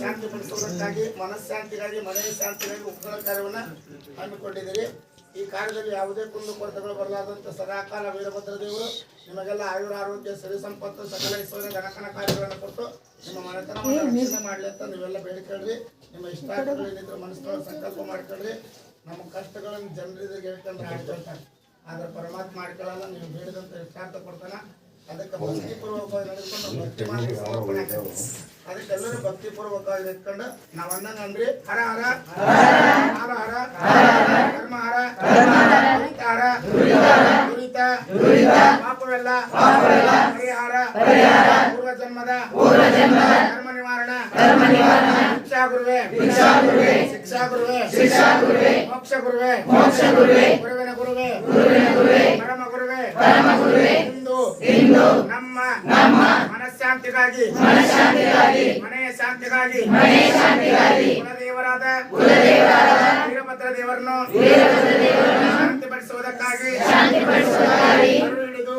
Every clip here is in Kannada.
ಶಾಂತಿಪಡಿಸುವುದಕ್ಕಾಗಿ ಮನಃಶಾಂತಿಗಾಗಿ ಮನೆಯ ಶಾಂತಿಗಾಗಿ ಉಪಕಾರ ಕಾರ್ಯವನ್ನು ಹಮ್ಮಿಕೊಂಡಿದ್ದೀರಿ. ಈ ಕಾರ್ಯದಲ್ಲಿ ಯಾವುದೇ ಕುಂದುಕೊರತೆಗಳು ಬರಲಾದಂತೆ ಸದಾಕಾಲ ವೀರಭದ್ರ ದೇವರು ನಿಮಗೆಲ್ಲ ಆಯುರ ಆರೋಗ್ಯ ಸಿರಿ ಸಂಪತ್ತು ಸಕಲ ಐಶ್ವರ್ಯ ಗಣಕನ ಕಾರ್ಯಗಳನ್ನು ಕೊಟ್ಟು ನಿಮ್ಮ ಮನೆತನವನ್ನು ರಕ್ಷಣೆ ಮಾಡಲಿ ಅಂತ ನೀವೆಲ್ಲ ಬೇಡಿಕೊಳ್ಳ್ರಿ. ನಿಮ್ಮ ಇಷ್ಟಾರ್ಥಗಳೇನಿದ್ರು ಮನಸ್ಸಿನೊಳಗೆ ಸಂಕಲ್ಪ ಮಾಡ್ಕೊಳ್ರಿ. ನಮ್ಮ ಕಷ್ಟಗಳನ್ನು ಜನರಿಗೆ ಹೇಳ್ಕೊಂಡ್ರೆ ಆಡ್ಕೊಳ್ತಾರೆ, ಆದ್ರೆ ಪರಮಾತ್ಮ ಮಾಡ್ಕೊಳ್ಳಲ್ಲ. ನೀವು ಬೇಡಿದಂತ ಇಷ್ಟಾರ್ಥ ಕೊಡ್ತಾನೆ. ಅದಕ್ಕೆ ಭಕ್ತಿಪೂರ್ವಕವಾಗಿ ನಡೆದುಕೊಂಡು ಭಕ್ತಿ ಮಾಡಿ ಸಮರ್ಪಣೆ ಆಗ್ತದೆ. ಅದಕ್ಕೆಲ್ಲರೂ ಭಕ್ತಿಪೂರ್ವಕವಾಗಿ ಇಟ್ಕೊಂಡು ನಾವು ಅಂದಂಗಂದ್ರಿ ಹರ ಹರ ಹರ ಹರ ಧರ್ಮ ಹರ ಹರ ದುರಿತ ಪಾಪವೆಲ್ಲ ಪರಿಹಾರ ಪೂರ್ವ ಜನ್ಮದ ಧರ್ಮ ನಿವಾರಣ ಶಿಕ್ಷಾ ಗುರುವೆ ಮೋಕ್ಷ ಗುರುವೆ ಗುರುವಿನ ಗುರುವೆ ಪರಮ ಗುರುವೆ ಇಂದು ನಮ್ಮ ಮನಃಶಾಂತಿಗಾಗಿ ಮನೆಯ ಶಾಂತಿಗಾಗಿ ಕುಲದೇವರಾದ ವೀರಭದ್ರ ದೇವರನ್ನು ಶಾಂತಿಪಡಿಸುವುದಕ್ಕಾಗಿ ಅರು ಹಿಡಿದು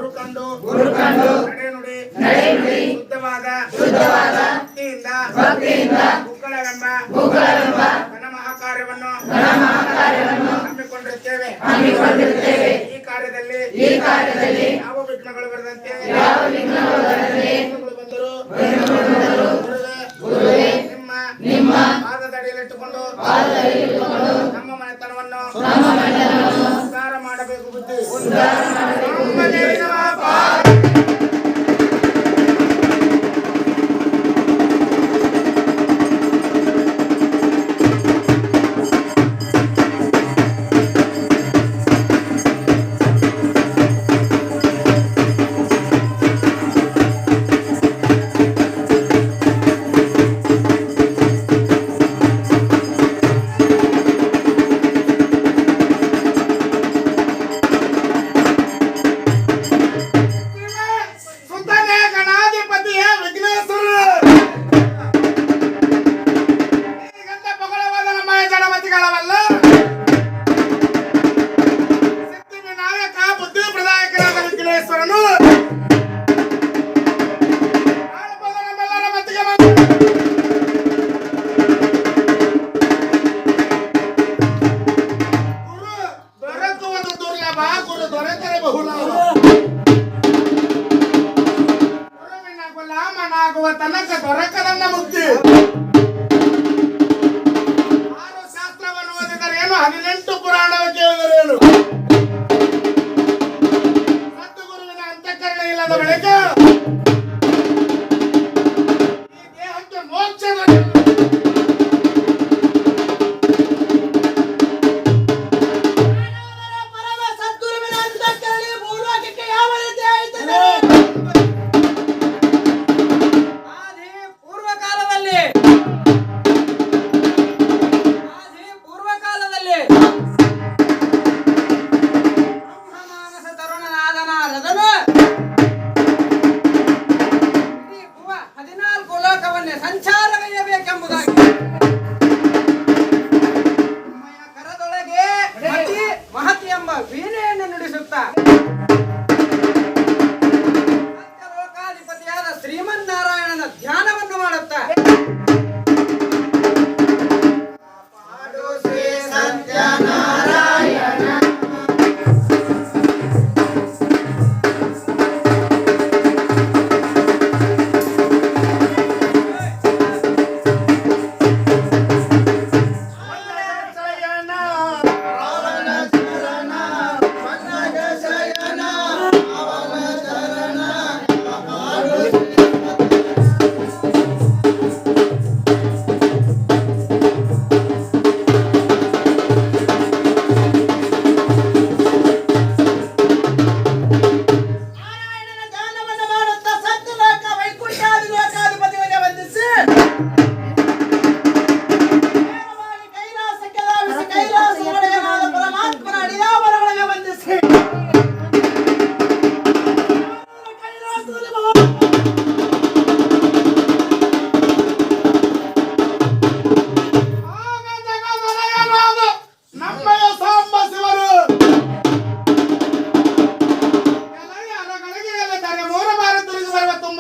ಗುರುಕಂಡು ನಡೆನುಡಿ ಶುದ್ಧವಾದ ಭಕ್ತಿಯಿಂದ ಗುಕ್ಕಳವೆಂಬ ಘನ ಮಹಾಕಾರ್ಯವನ್ನು ಹಮ್ಮಿಕೊಂಡಿರುತ್ತೇವೆ. ಈ ಕಾರ್ಯದಲ್ಲಿ ಯಾವ ವಿಘ್ನಗಳು ಬರದಂತೆ ಬಂದರು ನಿಮ್ಮ ಪಾದದಡಿಯಲ್ಲಿಟ್ಟುಕೊಂಡು ನಮ್ಮ ಮನೆತನವನ್ನು ಉದ್ಧಾರ ಮಾಡಬೇಕು ಬುದ್ಧಿ. ತನಕ ದೊರಕದನ್ನ ಮುಕ್ತಿ. 6 ಶಾಸ್ತ್ರವನ್ನು ಓದಿದರೇನು, 18 ಪುರಾಣವ ಕೇಳಿದರೇನು, ಸದ್ಗುರುವಿನ ಅಂತಃಕರಣ ಇಲ್ಲದ ಬಳಿಕ ಈ ದೇಹಕ್ಕೆ ಮೋಕ್ಷದ ಪರಮ ಸದ್ಗುರುವಿನ ಅಂತಃಕರಣ ಭೂಲೋಕಕ್ಕೆ ಯಾವ ರೀತಿ ಆಯಿತದೆ? ಸಂಚಾರಗೈಯಬೇಕೆಂಬುದಾಗಿ ಕರದೊಳಗೆ ಮಹತಿ ಎಂಬ ವೀಣೆಯನ್ನು ನುಡಿಸುತ್ತಾ ಲೋಕಾಧಿಪತಿಯಾದ ಶ್ರೀಮನ್ನಾರಾಯಣನ ಧ್ಯಾನವನ್ನು ಮಾಡುತ್ತಾ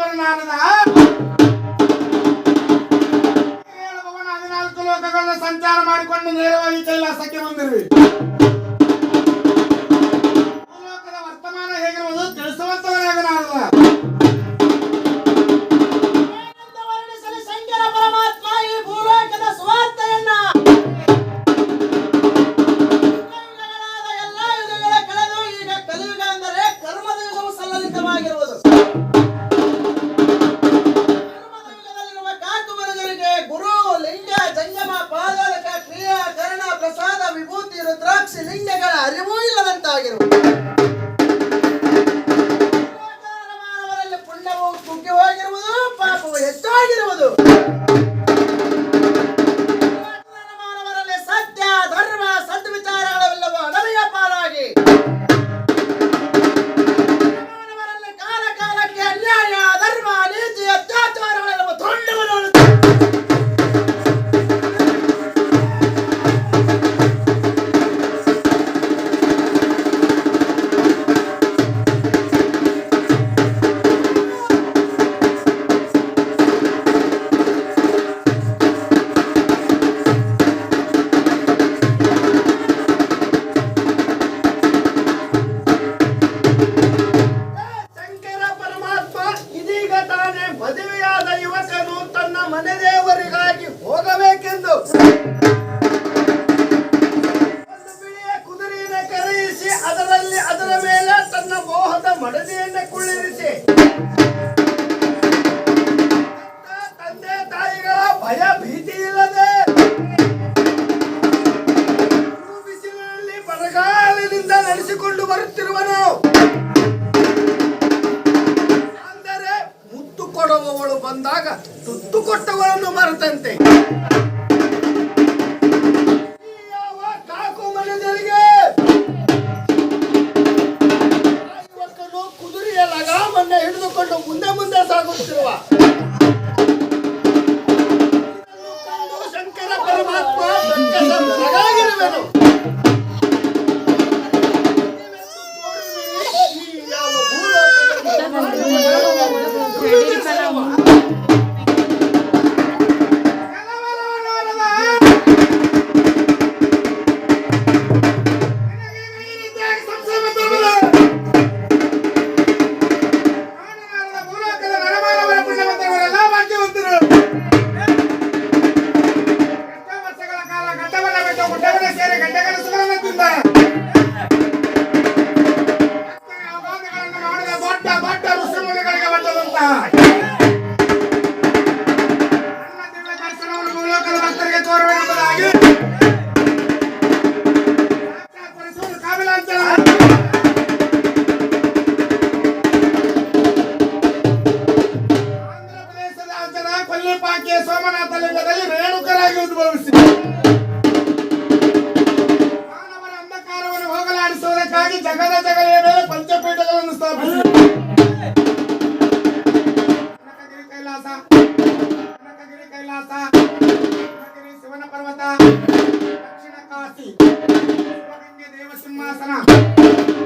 ಭಗವಾನ್ ನಾರದ ಭಗವಾನ್ 14 ಲೋಕಗಳನ್ನ ಸಂಚಾರ ಮಾಡಿಕೊಂಡು ನೇರವಾಗಿ ಕೈಲಾಸಕ್ಕೆ ಬಂದಿರುವಿ. ಲೋಕದ ವರ್ತಮಾನ ಹೇಗಿರುವುದು ತಿಳಿಸುವಂತವನಾಗ ನಾರದ. ಶಂಕರ ಪರಮಾತ್ಮ ಈ ಭೂಲೋಕದ ಸುವಾರ್ತೆಯನ್ನ ಎಲ್ಲ ಯುಗಗಳ ಕಳೆದು ಈಗ ಕಲಿಯುಗ ಅಂದರೆ ಕರ್ಮದ ಯುಗವು ಸಲ್ಲಲಿತವಾಗಿರುವುದು. ಕರ್ಮದ ಯುಗದಲ್ಲಿರುವ ಕಾಕು ಮನುಜರಿಗೆ ಗುರು ಲಿಂಗ ಜಂಗಮ ಪಾದಕ ಕ್ರಿಯಾ ಕರ್ಣ ಪ್ರಸಾದ ವಿಭೂತಿ ರುದ್ರಾಕ್ಷಿ ಲಿಂಗಗಳ ಅರಿವೂ ಇಲ್ಲದಂತಾಗಿರುವುದು. ಮಾನವರಲ್ಲಿ ಪುಣ್ಯವು ಕುಗ್ಗಿ ಹೋಗಿರುವುದು, ಪಾಪವು ಹೆಚ್ಚಾಗಿರುವುದು. ಮಾನವರಲ್ಲಿ ಸತ್ಯ ಧರ್ಮ ಸದ್ವಿಚಾರಗಳೆಲ್ಲವೂ ಅಡವಿಯ ಪಾಲಾಗಿ ಮಾನವರಲ್ಲಿ ಕಾಲ ಕಾಲಕ್ಕೆ ಅನ್ಯಾಯ ಧರ್ಮ ನೀತಿ ಅತ್ಯಾಚಾರಗಳೆಲ್ಲವೂ ತೊಂಡುವುದು. ಶಂಕರ ಪರಮಾತ್ಮ ಇದೀಗ ತಾನೇ ಮದುವೆಯಾದ ಯುವಕನು ತನ್ನ ಮನೆ ದೇವರಿಗಾಗಿ ಹೋಗಬೇಕೆಂದು ಒಂದು ಬಿಳಿಯ ಕುದುರೆಯನ್ನು ಕರೆಯಿಸಿ ಅದರ ಮೇಲೆ ತನ್ನ ಮೋಹದ ಮಡದಿಯನ್ನು ಕುಳ್ಳಿರಿಸಿ ತಂದೆ ತಾಯಿಗಳ ಭಯ ಭೀತಿ ಇಲ್ಲದೆ ಬಿಸಿಲಿನಲ್ಲಿ ಬರಗಾಲಿನಿಂದ ನಡೆಸಿಕೊಂಡು ಬರುತ್ತಿರುವನು. ಅಂದರೆ ಮುತ್ತು ಕೊಡುವವಳು ಬಂದಾಗ ತುತ್ತು ಕೊಟ್ಟವಳನ್ನು ಮರೆತಂತೆ. ಈ ಯಾವ ಕಾಕು ಮನೆಗಳಿಗೆ ಆ ಯುವಕನು ಕುದುರೆಯ ಲಗಾಮನ್ನ ಹಿಡಿದುಕೊಂಡು ಮುಂದೆ ಮುಂದೆ ಸಾಗುತ್ತಿರುವ ಇದನ್ನು ಕಂಡು ಶಂಕರ ಪರಮಾತ್ಮ ಬೆಕ್ಕಸರಾಗಿರುವೆನು. ಈ ಯಾವ ಸೋಮನಾಥ ಲಿಂಗದಲ್ಲಿ ರೇಣುಕರಾಗಿ ಉದ್ಭವಿಸಿ ಮಾನವರ ಅಂಧಕಾರವನ್ನು ಹೋಗಲಾಡಿಸುವುದಕ್ಕಾಗಿ ಜಗದ ಜಗಲಿಯ ಮೇಲೆ ಪಂಚಪೀಠಗಳನ್ನು ಸ್ಥಾಪಿಸಿ ಕನಕಗಿರಿ ಕೈಲಾಸ ಕನಕಗಿರಿ ಶಿವನ ಪರ್ವತ ದಕ್ಷಿಣ ಕಾಶಿ ಶಿವಗಂಗೆ ದೇವ ಸಿಂಹಾಸನ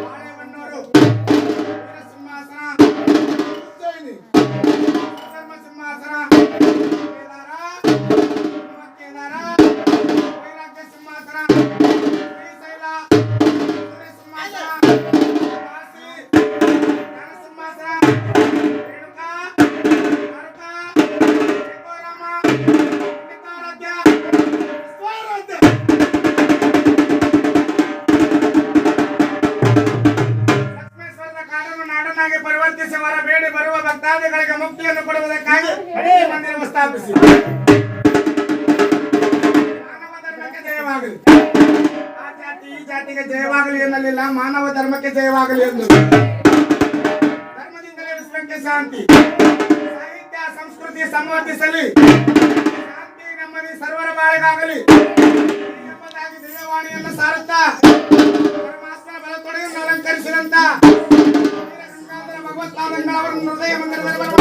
ಬಾಳೆಹೊನ್ನೂರು ವೀರ ಸಿಂಹಾಸನ ಉಜ್ಜಯಿನಿ ಧರ್ಮ ಸಿಂಹಾಸನ ಕೇದಾರ ವೈರಾಗ್ಯ ಸಿಂಹಾಸನ ಶ್ರೀಶೈಲ ಸೂರ್ಯ ಸಿಂಹಾಸನ ಕಾಶಿ ಜ್ಞಾನ ಸಿಂಹಾಸನ ರೇಣುಕಾ ಭಾರತ ಗೋರಾಮ ನಿತಾರಾಧ್ಯ ಸ್ವಾರಾಧ್ಯ ಲಕ್ಷ್ಮೇಶ್ವರದ ಕಾಡನ್ನು ನಾಡನ್ನಾಗಿ ಪರಿವರ್ತಿಸಿ ಹೊರ ಬೇಡಿ ಬರುವ ಭಕ್ತಾದಿಗಳಿಗೆ ಮುಕ್ತಿಯನ್ನು ಕೊಡುವುದಕ್ಕಾಗಿ ಹಳೇ ಮಂದಿರವನ್ನು ಸ್ಥಾಪಿಸಿ ಮಾನವ ಧರ್ಮಕ್ಕೆ ಜಯವಾಗಲಿ. ಆ ಜಾತಿ ಈ ಜಾತಿಗೆ ಜಯವಾಗಲಿ ಎನ್ನಲಿಲ್ಲ, ಮಾನವ ಧರ್ಮಕ್ಕೆ ಜಯವಾಗಲಿ ಎಂದು. ಧರ್ಮದಿಂದಲೇ ವಿಶ್ವಕ್ಕೆ ಶಾಂತಿ, ಸಾಹಿತ್ಯ ಸಂಸ್ಕೃತಿ ಸಂವರ್ಧಿಸಲಿ, ಶಾಂತಿ ನೆಮ್ಮದಿ ಸರ್ವರ ಬಾಳಿಗಾಗಲಿ ಎಂಬುದಾಗಿ ದಿವ್ಯವಾಣಿಯನ್ನು ಸಾರುತ್ತಾ ಪರಮಾತ್ಮನ ಬಲ ತೊಡೆಯನ್ನು ಅಲಂಕರಿಸಿದಂತ ವೀರಗಂಗಾಧರ ಭಗವತ್ಪಾದಂಗಳ ಅವರನ್ನು ಹೃದಯ ಮಂದಿರದಲ್ಲಿ ಬರುವ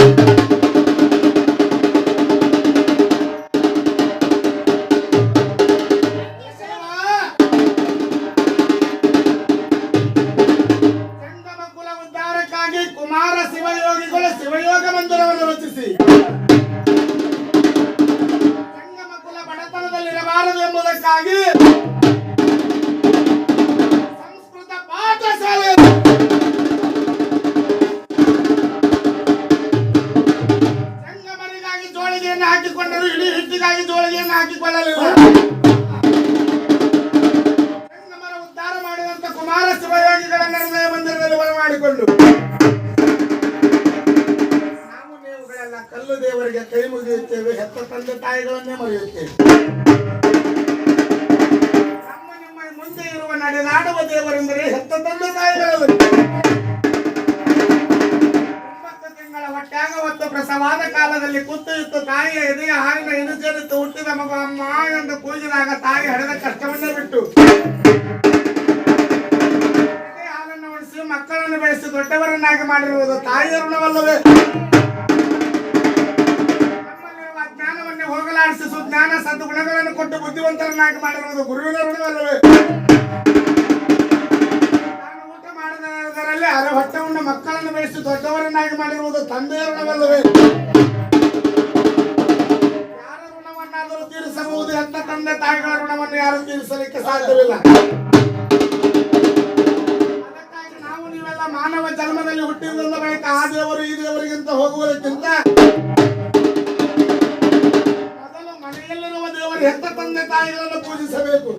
ಕುಮಾರ ಶಿವಯೋಗಿಗಳು ಶಿವಯೋಗ ಮಂದಿರವನ್ನು ರಚಿಸಿ ಸಂಗಮ ಕುಲ ಬಡತನದಲ್ಲಿರಬಾರದು ಎಂಬುದಕ್ಕಾಗಿ ಸಂಸ್ಕೃತ ಪಾಠಶಾಲೆ ಸಂಗಮರಿಗಾಗಿ ಜೋಳಿಗೆಯನ್ನು ಹಾಕಿಕೊಂಡರು, ಇಡೀ ಹಿಟ್ಟಿಗಾಗಿ ಜೋಳಿಗೆಯನ್ನು ಹಾಕಿಕೊಳ್ಳಲಿಲ್ಲ. ಸಂಗಮರ ಉದ್ಧಾರ ಮಾಡಿದಂತ ಕುಮಾರ ಶಿವಯೋಗಿಗಳನ್ನ ಹೃದಯ ಮಂದಿರದಲ್ಲಿ ಬರಮಾಡಿಕೊಂಡು ನಾವು ನೀವುಗಳೆಲ್ಲ ಕಲ್ಲು ದೇವರಿಗೆ ಕೈ ಮುಗಿಯುತ್ತೇವೆ, ಹೆತ್ತ ತಂದೆ ತಾಯಿಗಳನ್ನೇ ಮರೆಯುತ್ತೇವೆ. ನಮ್ಮ ನಿಮ್ಮ ಮುಂದೆ ಇರುವ ನಡೆದಾಡುವ ದೇವರೆಂದರೆ ಹೆತ್ತ ತಂದೆ ತಾಯಿಗಳವರು. 9 ತಿಂಗಳ ಹೊಟ್ಯಾಗ ಹೊತ್ತು ಪ್ರಸವಾದ ಕಾಲದಲ್ಲಿ ಕುತ್ತು ಇತ್ತು ತಾಯಿಯ ಎದೆಯ ಹಾಲಿನ ಇನುಜನಿತ್ತು ಹುಟ್ಟಿದ ಮಗು ಅಮ್ಮ ಎಂದು ಕೂಗಿದಾಗ ತಾಯಿ ಹಡೆದ ಕಷ್ಟವನ್ನೇ ಬಿಟ್ಟು ಹಾಲನ್ನು ಉಣಿಸಿ ಮಕ್ಕಳನ್ನು ಬೆಳೆಸಿ ದೊಡ್ಡವರನ್ನಾಗಿ ಮಾಡಿರುವುದು ತಾಯಿಯ ಋಣವಲ್ಲವೇ? ನಮ್ಮಲ್ಲಿರುವ ಅಜ್ಞಾನವನ್ನೇ ಹೋಗಲಾಡಿಸಿ ಸುಜ್ಞಾನ ಸದ್ಗುಣಗಳನ್ನು ಕೊಟ್ಟು ಬುದ್ಧಿವಂತರನ್ನಾಗಿ ಮಾಡಿರುವುದು ಗುರುವಿನ ಋಣವಲ್ಲವೇ? ನಾನು ಊಟ ಮಾಡದರಲ್ಲಿ ಅರೆ ಹೊಟ್ಟೆವನ್ನು ಮಕ್ಕಳನ್ನು ಬೆಳೆಸಿ ದೊಡ್ಡವರನ್ನಾಗಿ ಮಾಡಿರುವುದು ತಂದೆಯ ಋಣವಲ್ಲವೇ? ಯಾರ ಋಣವನ್ನಾದರೂ ತೀರಿಸಬಹುದು, ಎಂತ ತಂದೆ ತಾಯಿಗಳ ಋಣವನ್ನು ಯಾರು ತೀರಿಸಲಿಕ್ಕೆ ಸಾಧ್ಯವಿಲ್ಲ. ಅದಕ್ಕಾಗಿ ನಾವು ನೀವೆಲ್ಲ ಮಾನವ ಜನ್ಮದಲ್ಲಿ ಹುಟ್ಟಿದ ಬಳಿಕ ಆ ದೇವರು ಈ ದೇವರಿಗಿಂತ ಹೋಗುವುದಕ್ಕಿಂತ ಮೊದಲು ಮನೆಯಲ್ಲಿರುವ ದೇವರು ಹೆತ್ತ ತಂದೆ ತಾಯಿಗಳನ್ನು ಪೂಜಿಸಬೇಕು.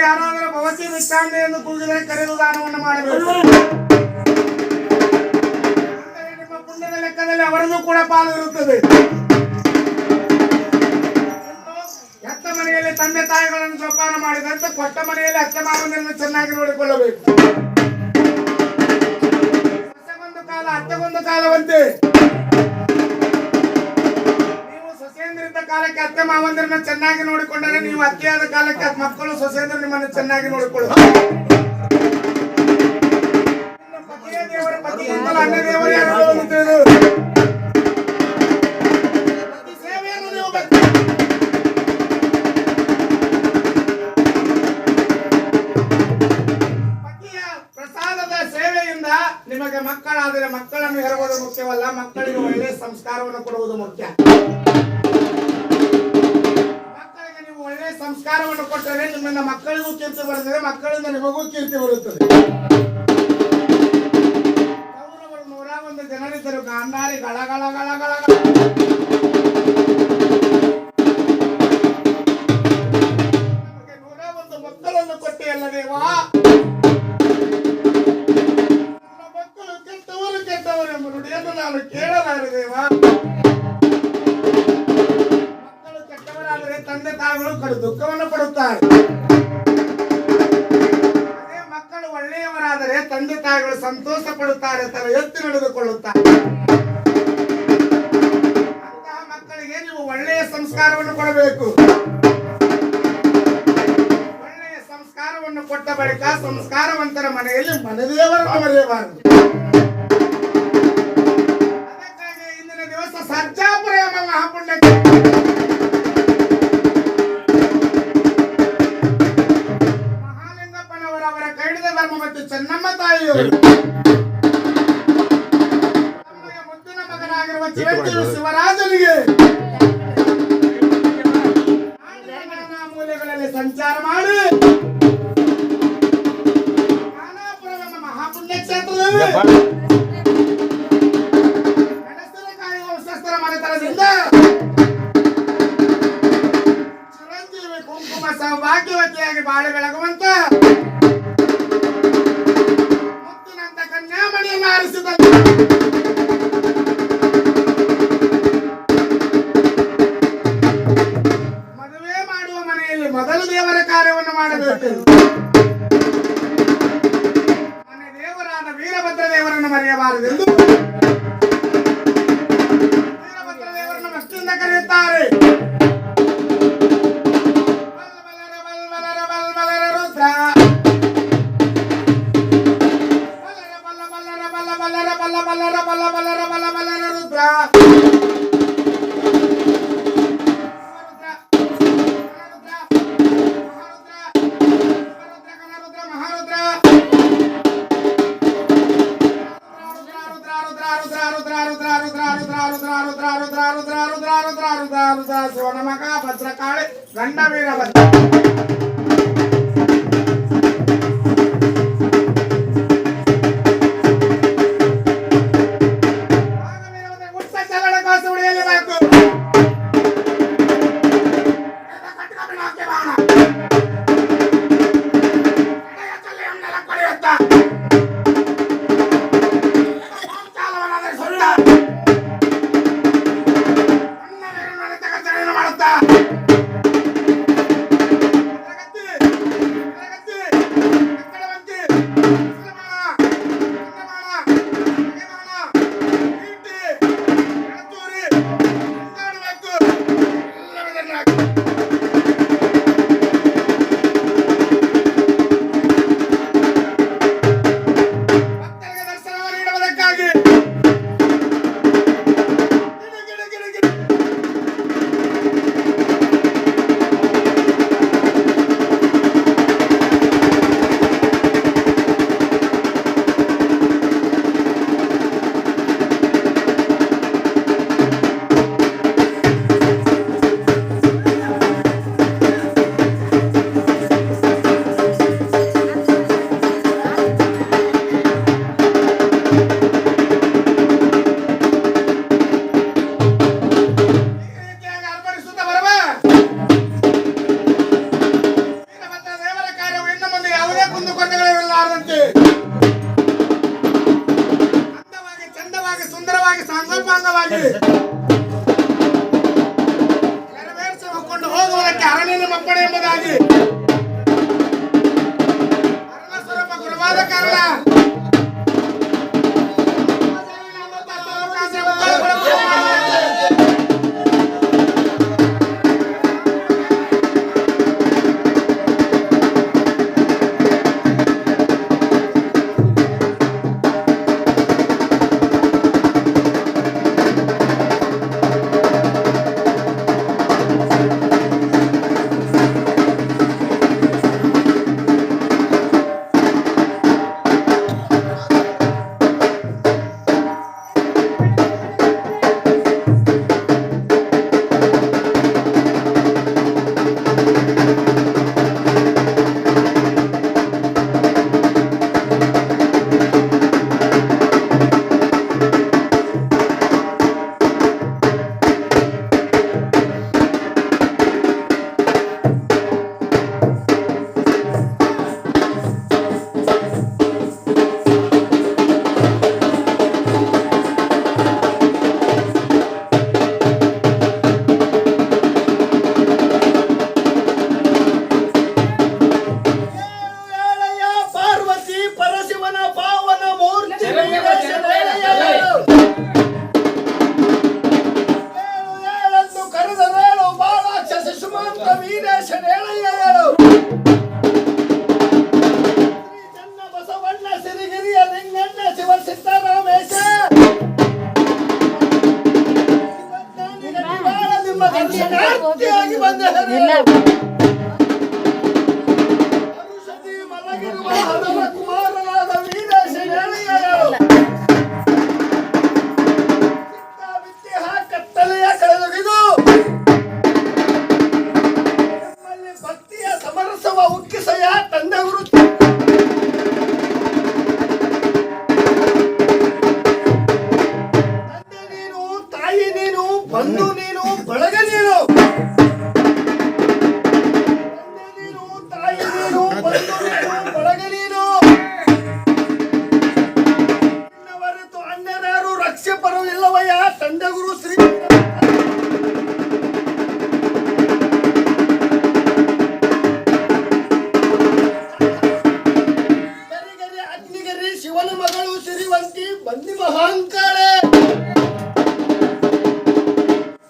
ಯಾರಾದರೂ ಭವತಿ ವಿಶ್ರಾಂತಿ ಎಂದು ಕೂಗಿದರೆ ಕರೆದು ದಾನವನ್ನು ಮಾಡಬೇಕು. ನಿಮ್ಮ ಪುಣ್ಯದ ಲೆಕ್ಕದಲ್ಲಿ ಅವರದು ಕೂಡ ಪಾಲು ಇರುತ್ತದೆ. ಹೆತ್ತ ಮನೆಯಲ್ಲಿ ತಂದೆ ತಾಯಿಗಳನ್ನು ಜೋಪಾನ ಮಾಡಿದಂತೆ ಕೊಟ್ಟ ಮನೆಯಲ್ಲಿ ಅತ್ತೆ ಮಾವನನ್ನು ಚೆನ್ನಾಗಿ ನೋಡಿಕೊಳ್ಳಬೇಕು. ಸೊಸೆಗೊಂದು ಕಾಲ ಅತ್ತೆಗೊಂದು ಕಾಲವಂತೆ ಸೊಸೆಯಂದ್ರಿದ್ದ ಕಾಲಕ್ಕೆ ಅತ್ತೆ ಮಾವಂದಿರನ್ನ ಚೆನ್ನಾಗಿ ನೋಡಿಕೊಂಡರೆ ನೀವು ಅತ್ತೆಯಾದ ಕಾಲಕ್ಕೆ ಮಕ್ಕಳು ಸೊಸೆಯಂದ್ರ ನಿಮ್ಮನ್ನು ಚೆನ್ನಾಗಿ ನೋಡಿಕೊಳ್ಳುತ್ತಾರೆ. ಪತಿಯ ದೇವರ ಪತಿ ಎಂದಲ್ಲ ಅನ್ನ ದೇವರು ಯಾರು ಪತಿ ಸೇವೆಯನ್ನು ನೀವು ಪತಿಯ ಪ್ರಸಾದದ ಸೇವೆಯಿಂದ ನಿಮಗೆ ಮಕ್ಕಳಾದರೆ ಮಕ್ಕಳನ್ನು ಹೆರುವುದು ಮುಖ್ಯವಲ್ಲ, ಮಕ್ಕಳಿಗೆ ಒಳ್ಳೆಯ ಸಂಸ್ಕಾರವನ್ನು ಕೊಡುವುದು ಮುಖ್ಯ. ಒಳ್ಳೆಯ ಸಂಸ್ಕಾರವನ್ನು ಕೊಟ್ಟರೆ ನಿಮ್ಮಿಂದ ಮಕ್ಕಳಿಗೂ ಕೀರ್ತಿ ಬರುತ್ತದೆ, ಮಕ್ಕಳಿಂದ ನಿಮಗೂ ಕೀರ್ತಿ ಬರುತ್ತದೆ. ಕೌರವರು 101 ಜನರಿದ್ದರು. ಗಾಂಧಾರಿ ಗಳಗಳ ಗಳಗಳ 101 ಮಕ್ಕಳನ್ನು ಕೊಟ್ಟೆಯಲ್ಲದೇವಾ? ನನ್ನ ಮಕ್ಕಳು ಕೆಟ್ಟವರು ಕೆಟ್ಟವರು ಎಂಬ ನುಡಿಯನ್ನು ನಾನು ಕೇಳಲಾರದೇವಾ? ತಂದೆ ತಾಯಿಗಳು ಕಡು ದುಃಖವನ್ನು ಪಡುತ್ತಾರೆ. ಅದೇ ಮಕ್ಕಳು ಒಳ್ಳೆಯವರಾದರೆ ತಂದೆ ತಾಯಿಗಳು ಸಂತೋಷ ಪಡುತ್ತಾರೆ, ತಲೆ ಎತ್ತಿ ನಡೆದುಕೊಳ್ಳುತ್ತಾರೆ. ಅಂತಹ ಮಕ್ಕಳಿಗೆ ನೀವು ಒಳ್ಳೆಯ ಸಂಸ್ಕಾರವನ್ನು ಕೊಡಬೇಕು. ಒಳ್ಳೆಯ ಸಂಸ್ಕಾರವನ್ನು ಕೊಟ್ಟ ಬಳಿಕ ಸಂಸ್ಕಾರವಂತರ ಮನೆಯಲ್ಲಿ ಮನೆದೇವರನ್ನು ಮರೆಯಬಾರದು. ಅದಕ್ಕಾಗಿ ಇಂದಿನ ದಿವಸ ಸರ್ಜಾಪುರ ಎಂಬ ಮಹಾಪುಣ್ಯಕ್ಕೆ ಅವರ ಕೈಡಿದ ಧರ್ಮ ಮತ್ತು ಚೆನ್ನಮ್ಮ ತಾಯಿಯವರು ತಮಗೆ ಮುದ್ದಿನ ಮಗನಾಗಿರುವ ಚಿರಂಜೀವಿ ಶಿವರಾಜನಿಗೆ ಮೂಲೆಗಳಲ್ಲಿ ಸಂಚಾರ ಮಾಡಿ ಖಾನಾಪುರವೆಂಬ ಮಹಾಪುಣ್ಯ ಕ್ಷೇತ್ರದಲ್ಲಿ ಮೆಣಸಿನಕಾಯಿ ವಂಶಸ್ಥರ ಮನೆತನದಿಂದ ಚಿರಂಜೀವಿ ಕುಂಕುಮ ಸೌಭಾಗ್ಯವತಿಯಾಗಿ ಬಾಳೆ ಬೆಳಗುವಂತ ಮುತ್ತಿನಂತ ಕನ್ಯಾಮಣಿಯನ್ನು ಆರಿಸಿದ ಮದುವೆ ಮಾಡುವ ಮನೆಯಲ್ಲಿ ಮೊದಲು ದೇವರ ಕಾರ್ಯವನ್ನು ಮಾಡಬೇಕು. ಮನೆ ದೇವರಾದ ವೀರಭದ್ರ ದೇವರನ್ನು ಮರೆಯಬಾರದೆಂದು ವೀರಭದ್ರ ದೇವರನ್ನು ಭಕ್ತಿಯಿಂದ ಕರೆಯುತ್ತಾರೆ. ಬಲ್ಲರ ಶಿವನಮಗ ಭದ್ರಕಾಳಿ ಗಂಡ ವೀರಭದ್ರ ನೆರವೇರಿಸಿಕೊಂಡು ಹೋಗುವುದಕ್ಕೆ ಅರಣ್ಯ ಮಕ್ಕಳು ಎಂಬುದಾಗಿ ಅರಣ್ಯ ಸ್ವರೂಪ ಗುರುವಾದ ಕಾರಣ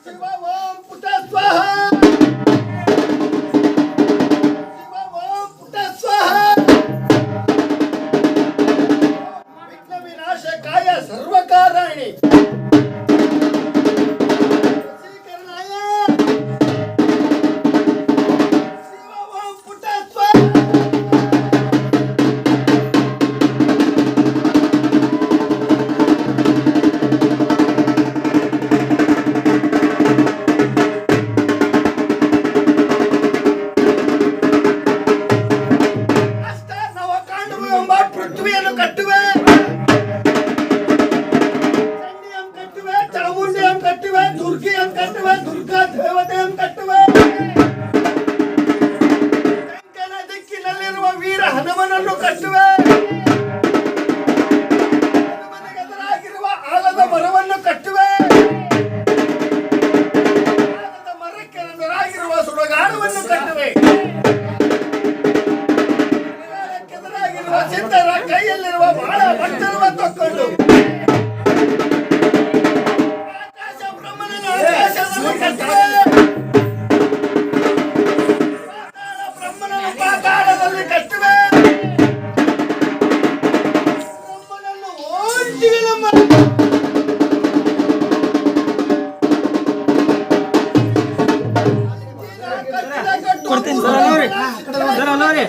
ಶಿವ ಓಂ ಪುಟ ಕೊಡ್ತೀನಿ ಸರ್ ಅಲ್ಲೋರಿ ಸರ್ ಅಲ್ಲೋರಿ